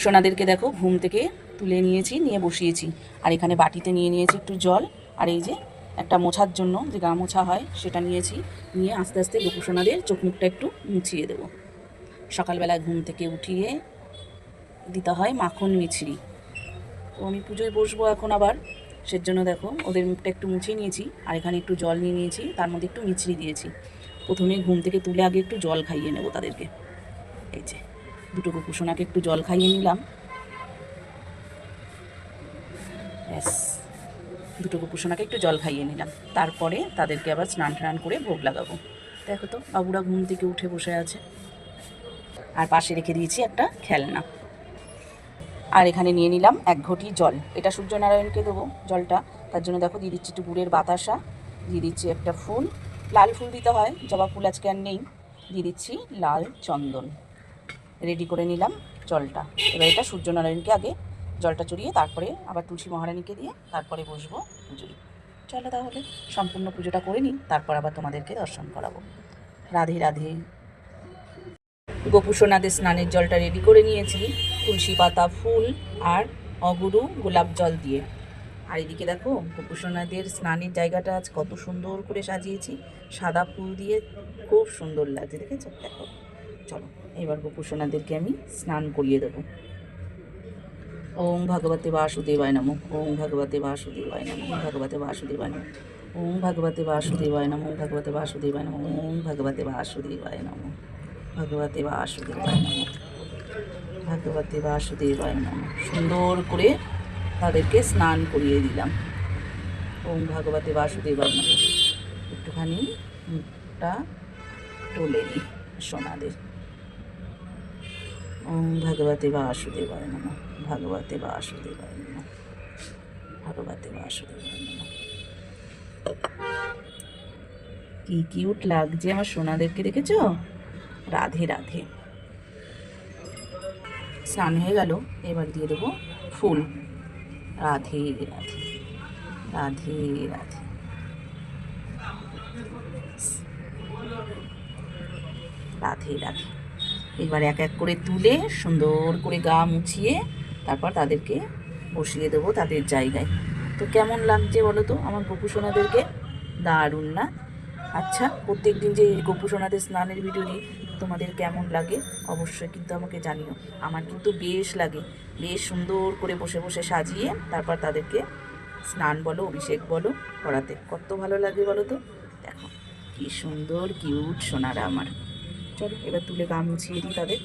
সোনাদেরকে দেখো ঘুম থেকে তুলে নিয়েছি, নিয়ে বসিয়েছি। আর এখানে বাটিতে নিয়ে নিয়েছি একটু জল, আর এই যে একটা মোছার জন্য যে গা মোছা হয় সেটা নিয়েছি। নিয়ে আস্তে আস্তে গোপুসোনাদের চোখ মুখটা একটু মুছিয়ে দেবো। সকালবেলায় ঘুম থেকে উঠিয়ে দিতে হয় মাখন মিছরি। তো আমি পুজোয় বসবো এখন আবার, সেজন্য দেখো ওদের মুখটা একটু মুছিয়ে নিয়েছি। আর এখানে একটু জল নিয়ে নিয়েছি, তার মধ্যে একটু মিছরি দিয়েছি। প্রথমে ঘুম থেকে তুলে আগে একটু জল খাইয়ে নেবো তাদেরকে। এই যে দুটো গোপুসোনাকে একটু জল খাইয়ে নিলাম। ব্যাস, দুটো গোপুসোনাকে একটু জল খাইয়ে নিলাম। তারপরে তাদেরকে আবার স্নান টান করে ভোগ লাগাবো। দেখো তো বাবুরা ঘুম থেকে উঠে বসে আছে। আর পাশে রেখে দিয়েছি একটা খেলনা। আর এখানে নিয়ে নিলাম 1 ঘটি জল। এটা সূর্যনারায়ণকে দেবো জলটা, তার জন্য দেখো দিয়ে দিচ্ছি একটু গুড়ের বাতাসা, দিয়ে দিচ্ছি একটা ফুল, লাল ফুল দিতে হয়, জবা ফুল আজকে আর নেই। দিয়ে দিচ্ছি লাল চন্দন। রেডি করে নিলাম জলটা। এবার এটা সূর্যনারায়ণকে আগে জলটা চড়িয়ে তারপরে আবার তুলসী মহারানীকে দিয়ে তারপরে বসবো পুজোয়। চলো তাহলে সম্পূর্ণ পুজোটা করে নিই, তারপর আবার তোমাদেরকে দর্শন করাবো। রাধে রাধে। গোপুসোনাদের স্নানের জলটা রেডি করে নিয়েছি তুলসী পাতা, ফুল আর অগুরু গোলাপ জল দিয়ে। আর এদিকে দেখো গোপুসোনাদের স্নানের জায়গাটা আজ কত সুন্দর করে সাজিয়েছি, সাদা ফুল দিয়ে খুব সুন্দর লাগছে, দেখেছো? দেখো চলো এবার গোপুসোনাদেরকে আমি স্নান করিয়ে দেবো। ওম ভগবতে বাসুদেবায় নমঃ, ওম ভগবতে বাসুদেবায় নমঃ, ওম ভগবতে বাসুদেবায় নমঃ, ওম ভগবতে বাসুদেবায় নমঃ, ওম ভগবতে বাসুদেবায় নমঃ, ওম ভগবতে বাসুদেবায় নমঃ, ভগবতে বাসুদেবায় নমঃ, ভগবতে বাসুদেবায় নমঃ। সুন্দর করে তাদেরকে স্নান করিয়ে দিলাম। ওম ভগবতে বাসুদেবায় নমঃ। একটুখানি মুখটা টলে দিই সোনাদের। ওম ভগবতে বাসুদেবায় নমঃ, ভগবতে বাসুদেবায় নমঃ, ভগবতে বাসুদেবায় নমঃ। কি কিউট লাগছে আমার সোনাদেরকে, দেখেছো? রাধে রাধে। স্নান হয়ে গেল, এবার দিয়ে দেবো ফুল। রাধে রাধে, রাধে রাধে, রাধে রাধে। এবার এক এক করে তুলে সুন্দর করে গা মুছিয়ে তারপর তাদেরকে বসিয়ে দেবো তাদের জায়গায়। তো কেমন লাগছে বলো তো আমার গোপুসোনাদেরকে? দারুণ না? আচ্ছা, প্রত্যেক দিন যে গোপুসোনাদের স্নানের ভিডিও দিই, তোমাদের কেমন লাগে অবশ্যই কিন্তু আমাকে জানিও। আমার কিন্তু বেশ লাগে, বেশ সুন্দর করে বসে বসে সাজিয়ে তারপর তাদেরকে স্নান বলো অভিষেক বলো করাতে কত ভালো লাগে বলো তো। দেখো কি সুন্দর কিউট সোনারা আমার। চলো এবার তুলে গা মুছিয়ে দিই তাদের।